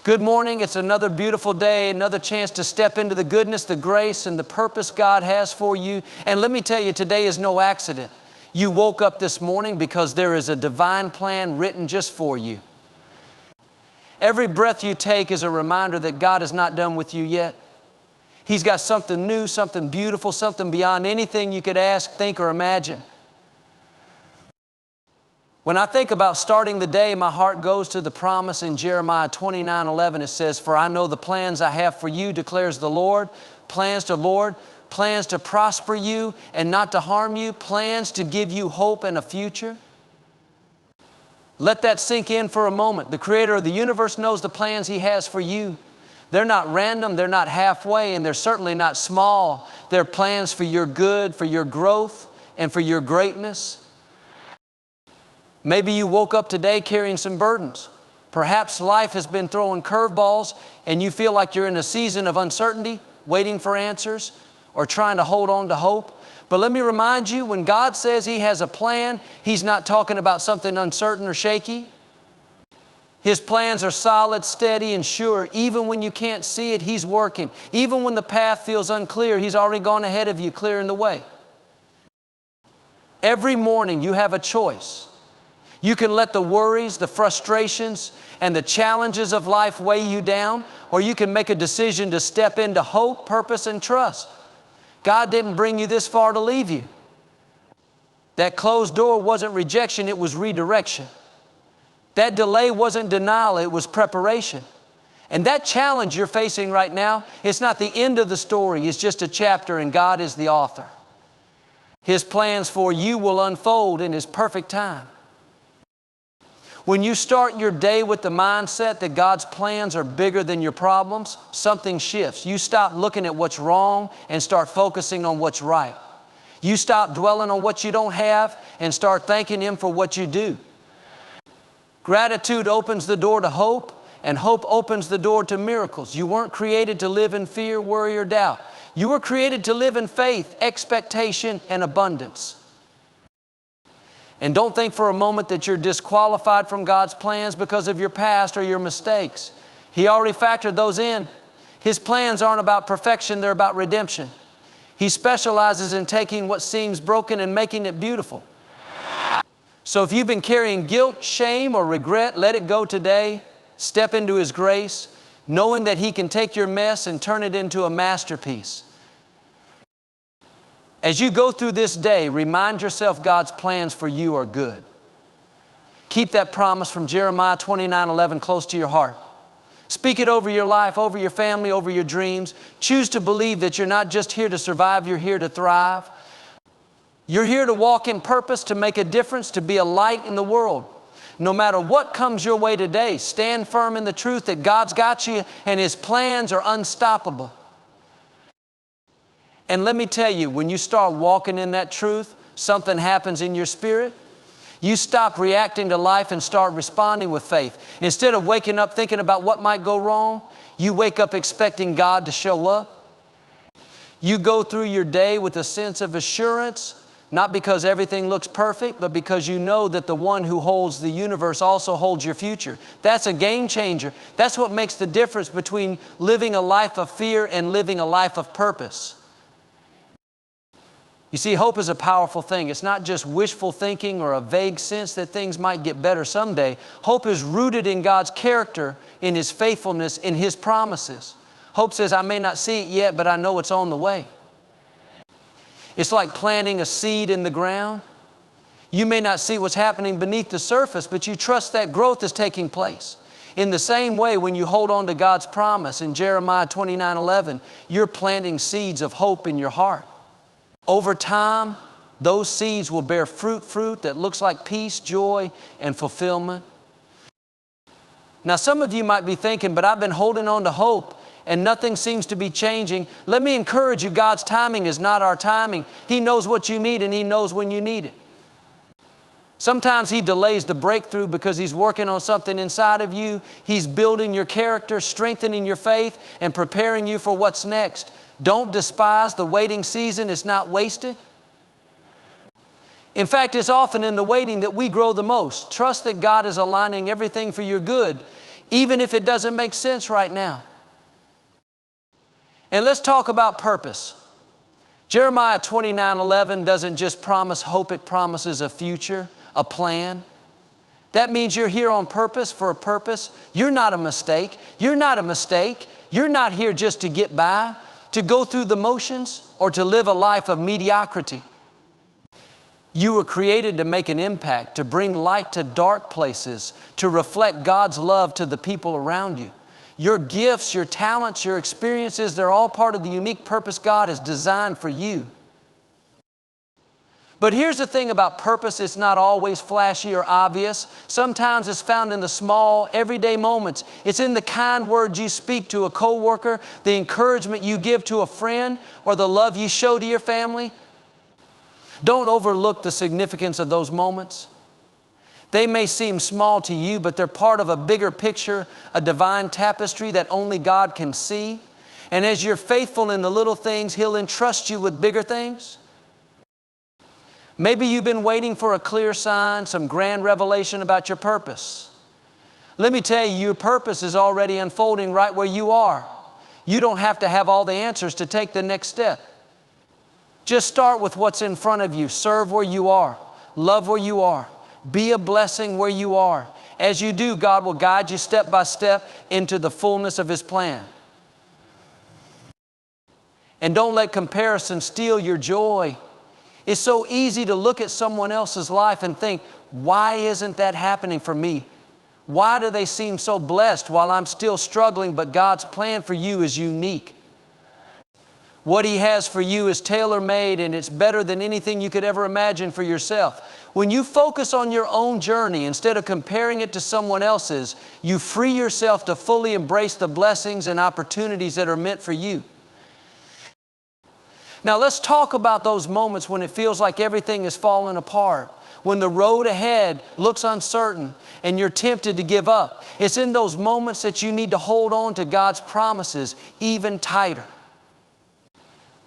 Good morning. It's another beautiful day, another chance to step into the goodness, the grace, and the purpose God has for you. And let me tell you, today is no accident. You woke up this morning because there is a divine plan written just for you. Every breath you take is a reminder that God is not done with you yet. He's got something new, something beautiful, something beyond anything you could ask, think, or imagine. When I think about starting the day, my heart goes to the promise in Jeremiah 29:11. It says, "For I know the plans I have for you, declares the Lord, plans to prosper you and not to harm you, plans to give you hope and a future." Let that sink in for a moment. The Creator of the universe knows the plans He has for you. They're not random, they're not halfway, and they're certainly not small. They're plans for your good, for your growth, and for your greatness. Maybe you woke up today carrying some burdens. Perhaps life has been throwing curveballs and you feel like you're in a season of uncertainty, waiting for answers, or trying to hold on to hope. But let me remind you, when God says He has a plan, He's not talking about something uncertain or shaky. His plans are solid, steady, and sure. Even when you can't see it, He's working. Even when the path feels unclear, He's already gone ahead of you, clearing the way. Every morning you have a choice. You can let the worries, the frustrations, and the challenges of life weigh you down, or you can make a decision to step into hope, purpose, and trust. God didn't bring you this far to leave you. That closed door wasn't rejection, it was redirection. That delay wasn't denial, it was preparation. And that challenge you're facing right now, it's not the end of the story, it's just a chapter, and God is the author. His plans for you will unfold in His perfect time. When you start your day with the mindset that God's plans are bigger than your problems, something shifts. You stop looking at what's wrong and start focusing on what's right. You stop dwelling on what you don't have and start thanking Him for what you do. Gratitude opens the door to hope, and hope opens the door to miracles. You weren't created to live in fear, worry, or doubt. You were created to live in faith, expectation, and abundance. And don't think for a moment that you're disqualified from God's plans because of your past or your mistakes. He already factored those in. His plans aren't about perfection, they're about redemption. He specializes in taking what seems broken and making it beautiful. So if you've been carrying guilt, shame, or regret, let it go today. Step into His grace, knowing that He can take your mess and turn it into a masterpiece. As you go through this day, remind yourself God's plans for you are good. Keep that promise from Jeremiah 29:11 close to your heart. Speak it over your life, over your family, over your dreams. Choose to believe that you're not just here to survive, you're here to thrive. You're here to walk in purpose, to make a difference, to be a light in the world. No matter what comes your way today, stand firm in the truth that God's got you and His plans are unstoppable. And let me tell you, when you start walking in that truth, something happens in your spirit. You stop reacting to life and start responding with faith. Instead of waking up thinking about what might go wrong, you wake up expecting God to show up. You go through your day with a sense of assurance, not because everything looks perfect, but because you know that the one who holds the universe also holds your future. That's a game changer. That's what makes the difference between living a life of fear and living a life of purpose. You see, hope is a powerful thing. It's not just wishful thinking or a vague sense that things might get better someday. Hope is rooted in God's character, in His faithfulness, in His promises. Hope says, I may not see it yet, but I know it's on the way. It's like planting a seed in the ground. You may not see what's happening beneath the surface, but you trust that growth is taking place. In the same way, when you hold on to God's promise in Jeremiah 29:11, you're planting seeds of hope in your heart. Over time, those seeds will bear fruit that looks like peace, joy, and fulfillment. Now, some of you might be thinking, but I've been holding on to hope and nothing seems to be changing. Let me encourage you, God's timing is not our timing. He knows what you need and He knows when you need it. Sometimes He delays the breakthrough because He's working on something inside of you. He's building your character, strengthening your faith, and preparing you for what's next. Don't despise the waiting season. It's not wasted. In fact, it's often in the waiting that we grow the most. Trust that God is aligning everything for your good. even if it doesn't make sense right now. And let's talk about purpose. Jeremiah 29:11 doesn't just promise hope, it promises a future, a plan. That means you're here on purpose for a purpose. You're not a mistake. You're not a mistake. You're not here just to get by, to go through the motions, or to live a life of mediocrity. You were created to make an impact, to bring light to dark places, to reflect God's love to the people around you. Your gifts, your talents, your experiences, they're all part of the unique purpose God has designed for you. But here's the thing about purpose, it's not always flashy or obvious. Sometimes it's found in the small, everyday moments. It's in the kind words you speak to a coworker, the encouragement you give to a friend, or the love you show to your family. Don't overlook the significance of those moments. They may seem small to you, but they're part of a bigger picture, a divine tapestry that only God can see. And as you're faithful in the little things, He'll entrust you with bigger things. Maybe you've been waiting for a clear sign, some grand revelation about your purpose. Let me tell you, your purpose is already unfolding right where you are. You don't have to have all the answers to take the next step. Just start with what's in front of you. Serve where you are. Love where you are. Be a blessing where you are. As you do, God will guide you step by step into the fullness of His plan. And don't let comparison steal your joy. It's so easy to look at someone else's life and think, why isn't that happening for me? Why do they seem so blessed while I'm still struggling? But God's plan for you is unique. What He has for you is tailor-made, and it's better than anything you could ever imagine for yourself. When you focus on your own journey instead of comparing it to someone else's, you free yourself to fully embrace the blessings and opportunities that are meant for you. Now let's talk about those moments when it feels like everything is falling apart, when the road ahead looks uncertain and you're tempted to give up. It's in those moments that you need to hold on to God's promises even tighter.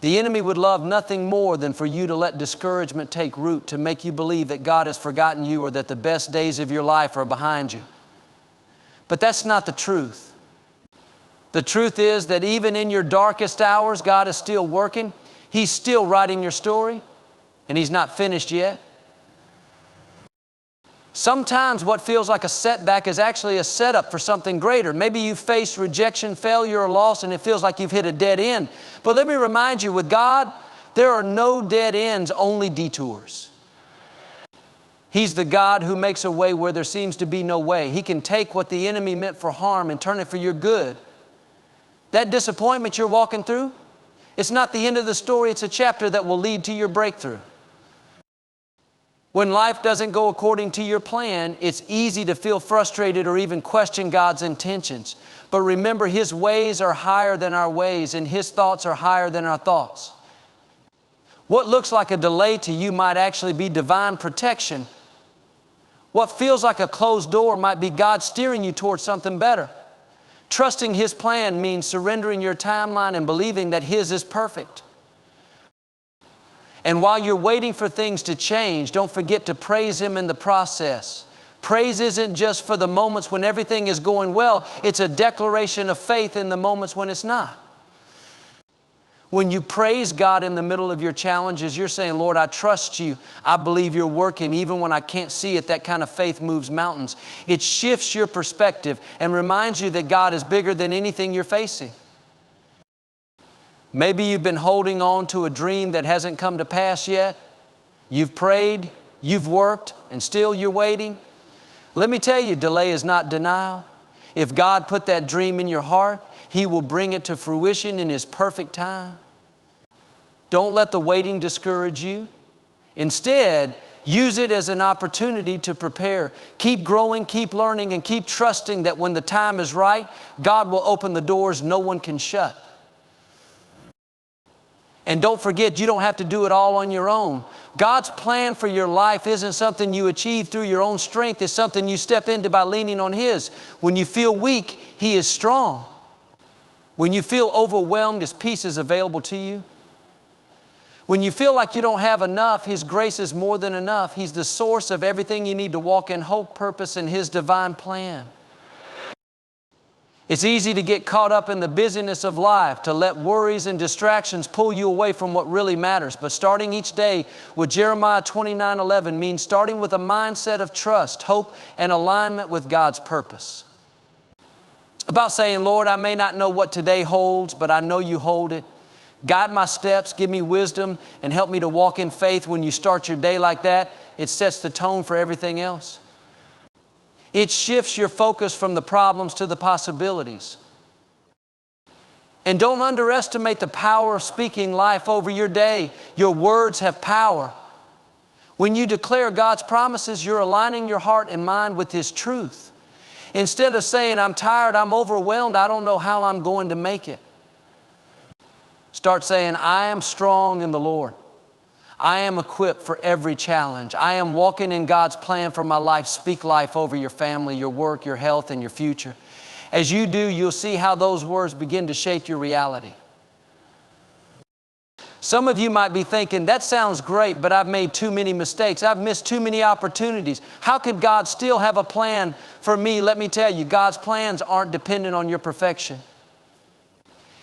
The enemy would love nothing more than for you to let discouragement take root, to make you believe that God has forgotten you or that the best days of your life are behind you. But that's not the truth. The truth is that even in your darkest hours, God is still working. He's still writing your story, and He's not finished yet. Sometimes what feels like a setback is actually a setup for something greater. Maybe you've faced rejection, failure, or loss, and it feels like you've hit a dead end. But let me remind you, with God, there are no dead ends, only detours. He's the God who makes a way where there seems to be no way. He can take what the enemy meant for harm and turn it for your good. That disappointment you're walking through, it's not the end of the story. It's a chapter that will lead to your breakthrough. When life doesn't go according to your plan, it's easy to feel frustrated or even question God's intentions. But remember, His ways are higher than our ways, and His thoughts are higher than our thoughts. What looks like a delay to you might actually be divine protection. What feels like a closed door might be God steering you towards something better. Trusting His plan means surrendering your timeline and believing that His is perfect. And while you're waiting for things to change, don't forget to praise Him in the process. Praise isn't just for the moments when everything is going well. It's a declaration of faith in the moments when it's not. When you praise God in the middle of your challenges, you're saying, Lord, I trust You. I believe You're working. Even when I can't see it, that kind of faith moves mountains. It shifts your perspective and reminds you that God is bigger than anything you're facing. Maybe you've been holding on to a dream that hasn't come to pass yet. You've prayed, you've worked, and still you're waiting. Let me tell you, delay is not denial. If God put that dream in your heart, He will bring it to fruition in His perfect time. Don't let the waiting discourage you. Instead, use it as an opportunity to prepare. Keep growing, keep learning, and keep trusting that when the time is right, God will open the doors no one can shut. And don't forget, you don't have to do it all on your own. God's plan for your life isn't something you achieve through your own strength. It's something you step into by leaning on His. When you feel weak, He is strong. When you feel overwhelmed, His peace is available to you. When you feel like you don't have enough, His grace is more than enough. He's the source of everything you need to walk in hope, purpose, and His divine plan. It's easy to get caught up in the busyness of life, to let worries and distractions pull you away from what really matters. But starting each day with Jeremiah 29:11 means starting with a mindset of trust, hope, and alignment with God's purpose. It's about saying, Lord, I may not know what today holds, but I know you hold it. Guide my steps, give me wisdom, and help me to walk in faith. When you start your day like that, it sets the tone for everything else. It shifts your focus from the problems to the possibilities. And don't underestimate the power of speaking life over your day. Your words have power. When you declare God's promises, you're aligning your heart and mind with His truth. Instead of saying, I'm tired, I'm overwhelmed, I don't know how I'm going to make it. Start saying, I am strong in the Lord. I am equipped for every challenge. I am walking in God's plan for my life. Speak life over your family, your work, your health, and your future. As you do, you'll see how those words begin to shape your reality. Some of you might be thinking, that sounds great, but I've made too many mistakes. I've missed too many opportunities. How could God still have a plan for me? Let me tell you, God's plans aren't dependent on your perfection.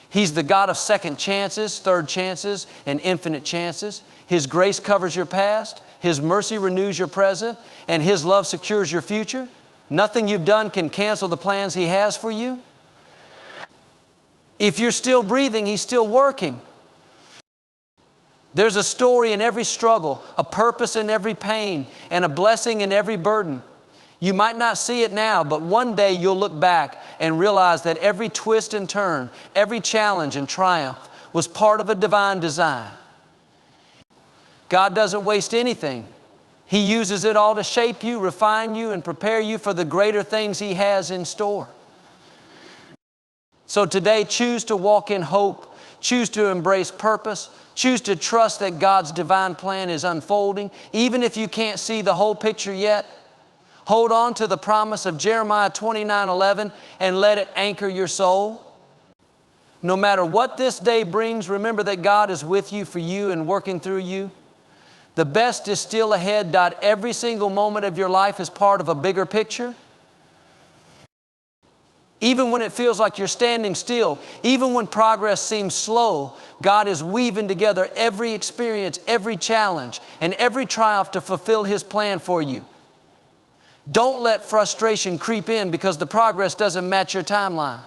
He's the God of second chances, third chances, and infinite chances. His grace covers your past. His mercy renews your present. And His love secures your future. Nothing you've done can cancel the plans He has for you. If you're still breathing, He's still working. There's a story in every struggle, a purpose in every pain, and a blessing in every burden. You might not see it now, but one day you'll look back and realize that every twist and turn, every challenge and triumph was part of a divine design. God doesn't waste anything. He uses it all to shape you, refine you, and prepare you for the greater things He has in store. So today, choose to walk in hope. Choose to embrace purpose. Choose to trust that God's divine plan is unfolding. Even if you can't see the whole picture yet, hold on to the promise of Jeremiah 29:11 and let it anchor your soul. No matter what this day brings, remember that God is with you, for you, and working through you. The best is still ahead. Every single moment of your life is part of a bigger picture. Even when it feels like you're standing still, even when progress seems slow, God is weaving together every experience, every challenge, and every triumph to fulfill His plan for you. Don't let frustration creep in because the progress doesn't match your timeline.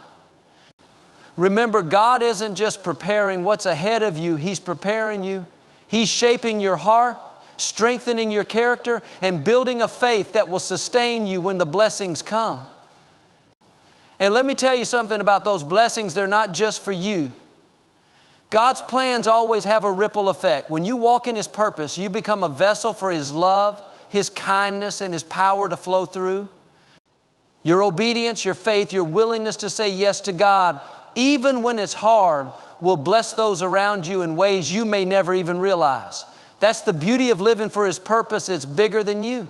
Remember, God isn't just preparing what's ahead of you. He's preparing you. He's shaping your heart, strengthening your character, and building a faith that will sustain you when the blessings come. And let me tell you something about those blessings. They're not just for you. God's plans always have a ripple effect. When you walk in His purpose, you become a vessel for His love, His kindness, and His power to flow through. Your obedience, your faith, your willingness to say yes to God, even when it's hard, will bless those around you in ways you may never even realize. That's the beauty of living for His purpose. It's bigger than you.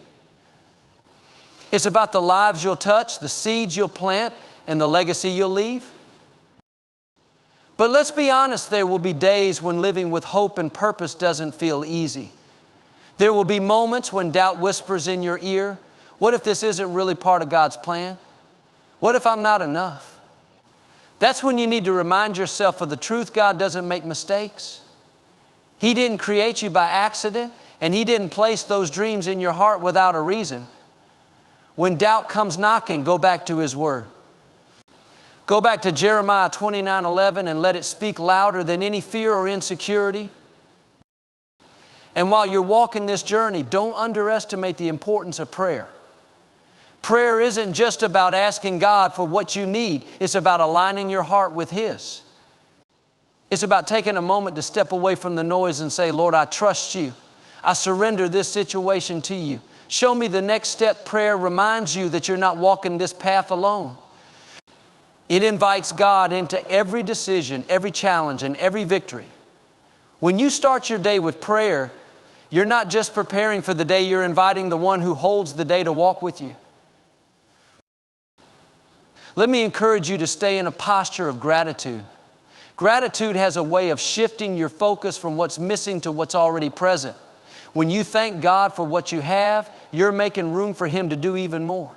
It's about the lives you'll touch, the seeds you'll plant, and the legacy you'll leave. But let's be honest, there will be days when living with hope and purpose doesn't feel easy. There will be moments when doubt whispers in your ear, what if this isn't really part of God's plan? What if I'm not enough? That's when you need to remind yourself of the truth. God doesn't make mistakes. He didn't create you by accident, and He didn't place those dreams in your heart without a reason. When doubt comes knocking, go back to His Word. Go back to Jeremiah 29:11 and let it speak louder than any fear or insecurity. And while you're walking this journey, don't underestimate the importance of prayer. Prayer isn't just about asking God for what you need. It's about aligning your heart with His. It's about taking a moment to step away from the noise and say, Lord, I trust You. I surrender this situation to You. Show me the next step. Prayer reminds you that you're not walking this path alone. It invites God into every decision, every challenge, and every victory. When you start your day with prayer, you're not just preparing for the day, you're inviting the one who holds the day to walk with you. Let me encourage you to stay in a posture of gratitude. Gratitude has a way of shifting your focus from what's missing to what's already present. When you thank God for what you have, you're making room for Him to do even more.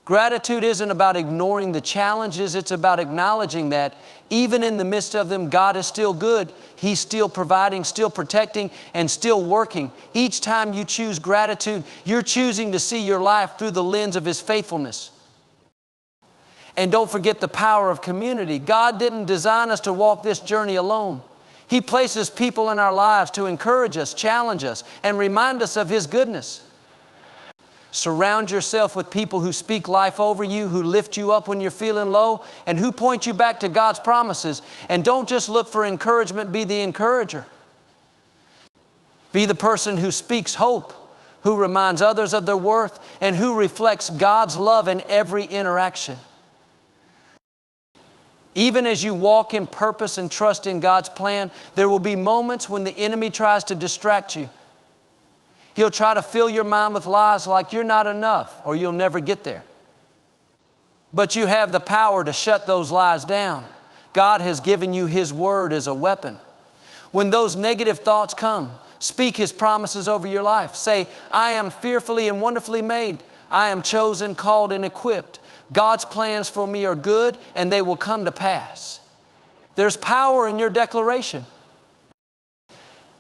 Gratitude isn't about ignoring the challenges. It's about acknowledging that even in the midst of them, God is still good. He's still providing, still protecting, and still working. Each time you choose gratitude, you're choosing to see your life through the lens of His faithfulness. And don't forget the power of community. God didn't design us to walk this journey alone. He places people in our lives to encourage us, challenge us, and remind us of His goodness. Surround yourself with people who speak life over you, who lift you up when you're feeling low, and who point you back to God's promises. And don't just look for encouragement, be the encourager. Be the person who speaks hope, who reminds others of their worth, and who reflects God's love in every interaction. Even as you walk in purpose and trust in God's plan, there will be moments when the enemy tries to distract you. He'll try to fill your mind with lies like you're not enough or you'll never get there. But you have the power to shut those lies down. God has given you His Word as a weapon. When those negative thoughts come, speak His promises over your life. Say, I am fearfully and wonderfully made. I am chosen, called, and equipped. God's plans for me are good and they will come to pass. There's power in your declaration.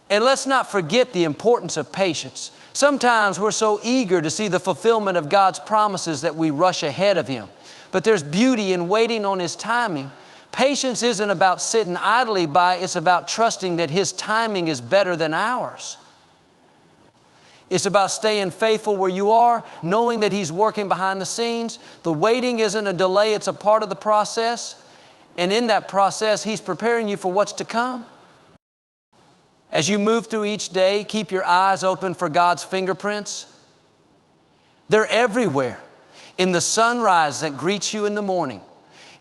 And let's not forget the importance of patience. Sometimes we're so eager to see the fulfillment of God's promises that we rush ahead of Him. But there's beauty in waiting on His timing. Patience isn't about sitting idly by, it's about trusting that His timing is better than ours. It's about staying faithful where you are, knowing that He's working behind the scenes. The waiting isn't a delay, it's a part of the process. And in that process, He's preparing you for what's to come. As you move through each day, keep your eyes open for God's fingerprints. They're everywhere. In the sunrise that greets you in the morning,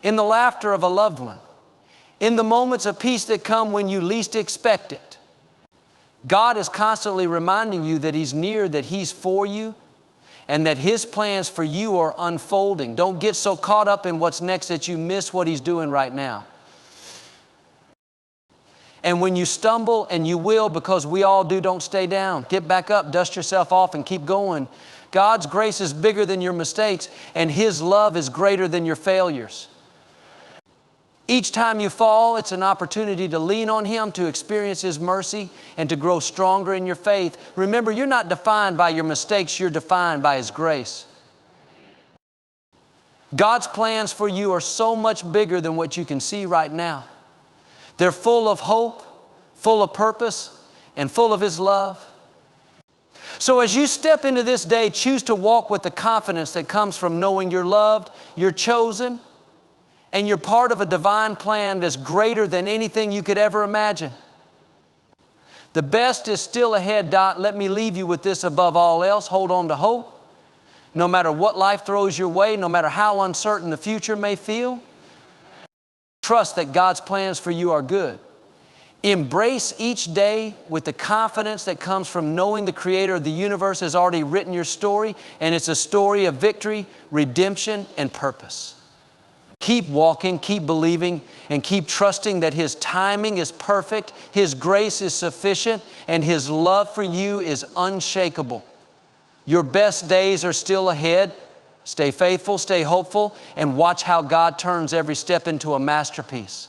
in the laughter of a loved one, in the moments of peace that come when you least expect it. God is constantly reminding you that He's near, that He's for you, and that His plans for you are unfolding. Don't get so caught up in what's next that you miss what He's doing right now. And when you stumble, and you will, because we all do, don't stay down. Get back up, dust yourself off, and keep going. God's grace is bigger than your mistakes, and His love is greater than your failures. Each time you fall, it's an opportunity to lean on Him, to experience His mercy, and to grow stronger in your faith. Remember, you're not defined by your mistakes, you're defined by His grace. God's plans for you are so much bigger than what you can see right now. They're full of hope, full of purpose, and full of His love. So as you step into this day, choose to walk with the confidence that comes from knowing you're loved, you're chosen, and you're part of a divine plan that's greater than anything you could ever imagine. The best is still ahead, Dot. Let me leave you with this above all else. Hold on to hope. No matter what life throws your way, no matter how uncertain the future may feel, trust that God's plans for you are good. Embrace each day with the confidence that comes from knowing the Creator of the universe has already written your story, and it's a story of victory, redemption, and purpose. Keep walking, keep believing, and keep trusting that His timing is perfect, His grace is sufficient, and His love for you is unshakable. Your best days are still ahead. Stay faithful, stay hopeful, and watch how God turns every step into a masterpiece.